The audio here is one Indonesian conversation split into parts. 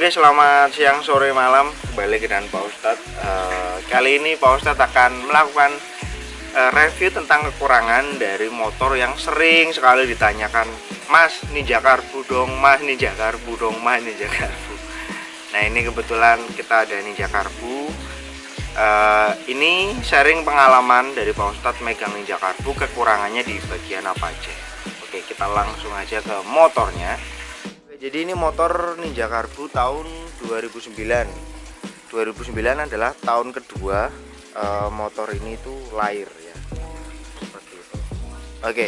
Oke, selamat siang, sore, malam. Kembali dengan Pak Ustadz. Kali ini Pak Ustadz akan melakukan review tentang kekurangan dari motor yang sering sekali ditanyakan. Mas, Ninja Karbu dong, Mas, Ninja Karbu dong, Mas, Ninja Karbu. Nah, ini kebetulan kita ada Ninja Karbu. Ini sharing pengalaman dari Pak Ustadz megang Ninja Karbu, kekurangannya di bagian apa aja. Oke, kita langsung aja ke motornya. Jadi ini motor Ninja Karbu tahun 2009 adalah tahun kedua motor ini tuh lahir ya, seperti itu. Oke,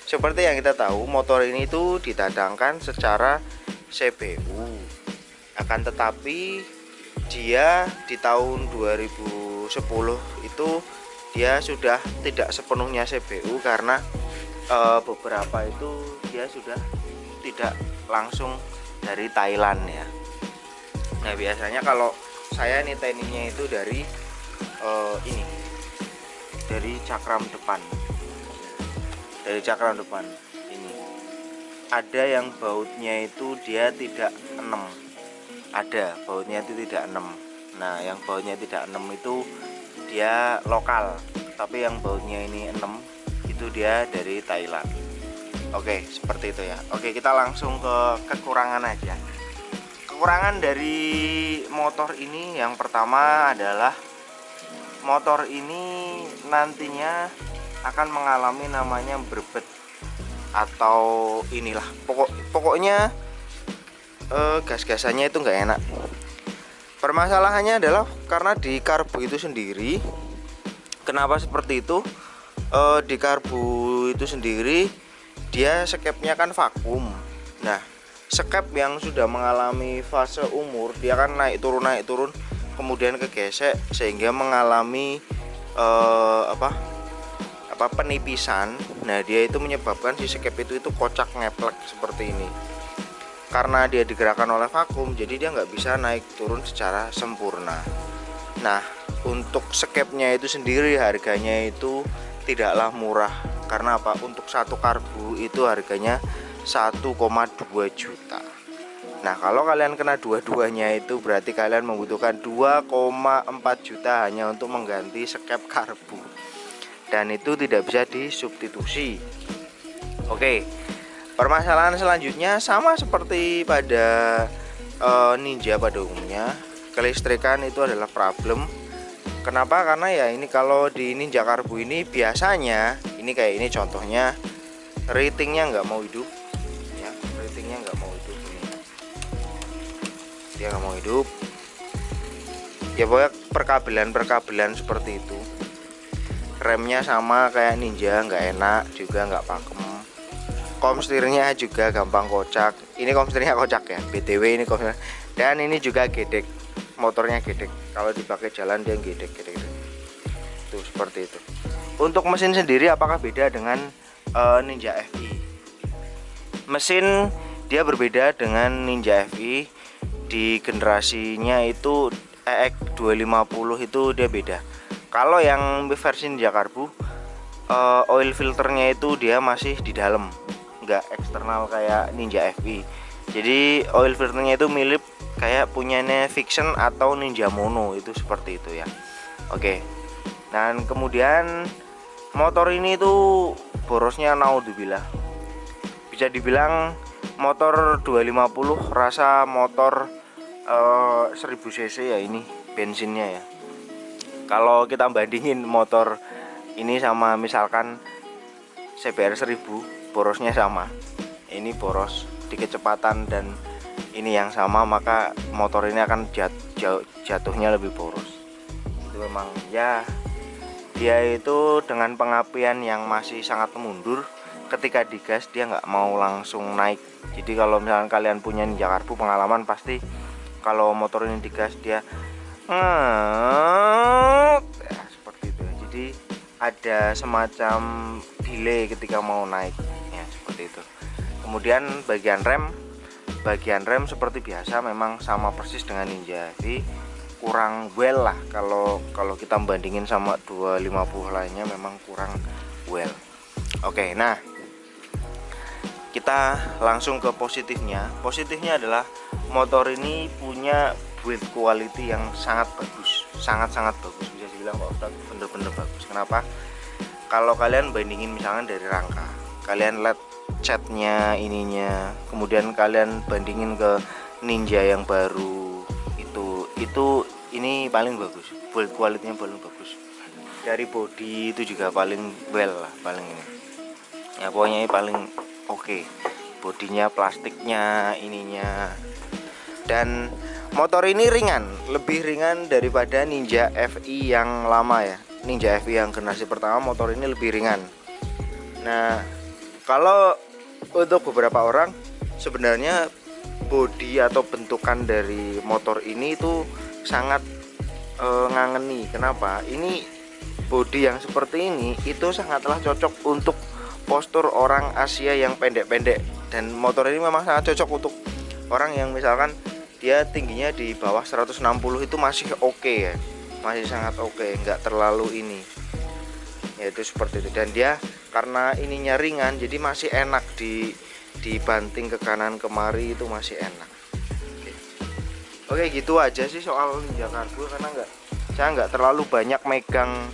seperti yang kita tahu, motor ini tuh didadangkan secara CBU, akan tetapi dia di tahun 2010 itu dia sudah tidak sepenuhnya CBU karena beberapa itu dia sudah tidak langsung dari Thailand ya. Nah, biasanya kalau saya niteninya itu dari ini, dari cakram depan. Dari cakram depan ini ada yang bautnya itu dia tidak 6. Ada bautnya itu tidak 6. Nah, yang bautnya tidak 6 itu dia lokal, tapi yang bautnya ini 6 itu dia dari Thailand. Oke, seperti itu ya. Oke, kita langsung ke kekurangan aja. Kekurangan dari motor ini yang pertama adalah motor ini nantinya akan mengalami namanya berbet atau inilah pokoknya gas-gasannya itu nggak enak. Permasalahannya adalah karena di karbu itu sendiri. Kenapa seperti itu? Di karbu itu sendiri dia skepnya kan vakum. Nah, skep yang sudah mengalami fase umur dia kan naik turun kemudian kegesek sehingga mengalami penipisan. Nah, dia itu menyebabkan si skep itu kocak ngeplek seperti ini. Karena dia digerakkan oleh vakum, jadi dia nggak bisa naik turun secara sempurna. Nah, untuk skepnya itu sendiri harganya itu tidaklah murah. Karena apa? Untuk satu karbu itu harganya 1,2 juta. Nah, kalau kalian kena dua-duanya itu berarti kalian membutuhkan 2,4 juta hanya untuk mengganti skep karbu. Dan itu tidak bisa disubstitusi. Oke, permasalahan selanjutnya sama seperti pada Ninja pada umumnya, kelistrikan itu adalah problem. Kenapa? Karena ya ini kalau di Ninja Karbu ini biasanya ini kayak ini contohnya, ratingnya nggak mau hidup ya, ratingnya nggak mau hidup ini, dia nggak mau hidup ya, pokoknya perkabelan seperti itu. Remnya sama kayak Ninja, nggak enak juga, nggak pakem. Komstirnya juga gampang kocak. Ini komstirnya kocak ya, BTW ini komstir. Dan ini juga gedek, motornya gedek. Kalau dipakai jalan dia gedek. Tuh seperti itu. Untuk mesin sendiri apakah beda dengan Ninja FI? Mesin dia berbeda dengan Ninja FI. Di generasinya itu EX250 itu dia beda. Kalau yang versi Ninja Karbu, oil filternya itu dia masih di dalam, nggak eksternal kayak Ninja FI. Jadi oil filternya itu mirip kayak punyanya Vixion atau Ninja Mono, itu seperti itu ya. Oke. Dan kemudian motor ini tuh borosnya naudzubillah. Bisa dibilang motor 250 rasa motor 1000 cc ya, ini bensinnya ya. Kalau kita bandingin motor ini sama misalkan CBR 1000, borosnya sama. Ini boros di kecepatan dan ini yang sama, maka motor ini akan jatuhnya lebih boros. Itu memang ya, dia itu dengan pengapian yang masih sangat mundur. Ketika digas dia nggak mau langsung naik. Jadi kalau misalkan kalian punya Ninja Karbu pengalaman, pasti kalau motor ini digas dia ya, seperti itu. Jadi ada semacam delay ketika mau naik ya, seperti itu. Kemudian bagian rem seperti biasa memang sama persis dengan Ninja. Jadi kurang well lah kalau kita bandingin sama 250 lainnya, memang kurang well. Oke, nah kita langsung ke positifnya. Positifnya adalah motor ini punya build quality yang sangat bagus, sangat-sangat bagus, bisa dibilang Pak Ustadz bener-bener bagus. Kenapa? Kalau kalian bandingin misalkan dari rangka, kalian lihat catnya ininya, kemudian kalian bandingin ke Ninja yang baru, itu ini paling bagus, build quality-nya paling bagus. Dari body itu juga paling well lah, paling ini ya, pokoknya ini paling oke. Bodinya, plastiknya, ininya. Dan motor ini ringan, lebih ringan daripada Ninja FI yang lama ya. Ninja FI yang generasi pertama, motor ini lebih ringan. Nah, kalau untuk beberapa orang sebenarnya bodi atau bentukan dari motor ini itu sangat ngangeni. Kenapa? Ini bodi yang seperti ini itu sangatlah cocok untuk postur orang Asia yang pendek-pendek. Dan motor ini memang sangat cocok untuk orang yang misalkan dia tingginya di bawah 160 itu masih oke ya, masih sangat oke, nggak terlalu ini, yaitu seperti itu. Dan dia karena ininya ringan, jadi masih enak dibanting ke kanan kemari, itu masih enak. Oke, gitu aja sih soal Ninja Karbu, karena saya nggak terlalu banyak megang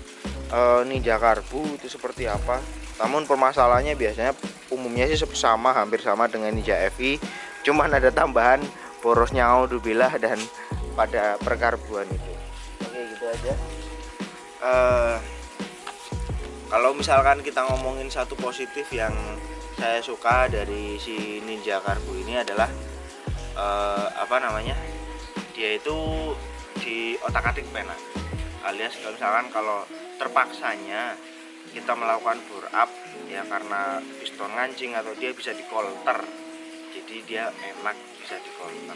Ninja Karbu itu seperti apa. Namun permasalahannya biasanya umumnya sih sama, hampir sama dengan Ninja FI, cuman ada tambahan borosnya audzubillah dan pada perkarbuan itu. Oke, gitu aja. Kalau misalkan kita ngomongin satu positif yang saya suka dari si Ninja Karbu ini adalah dia itu di otak-atik pena, alias kalau misalkan kalau terpaksanya kita melakukan bore up ya karena piston ngancing atau dia bisa dikolter, jadi dia enak bisa dikolter.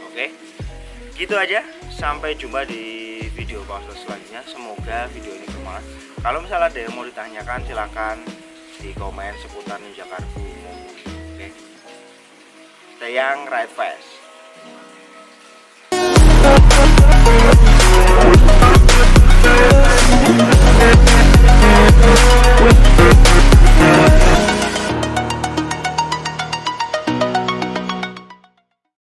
Oke, gitu aja, sampai jumpa di video Pak Ustadz selanjutnya. Semoga video ini bermanfaat. Kalau misalnya ada yang mau ditanyakan silahkan di komen seputar Ninja Karbu. Oke, stay young, ride fast.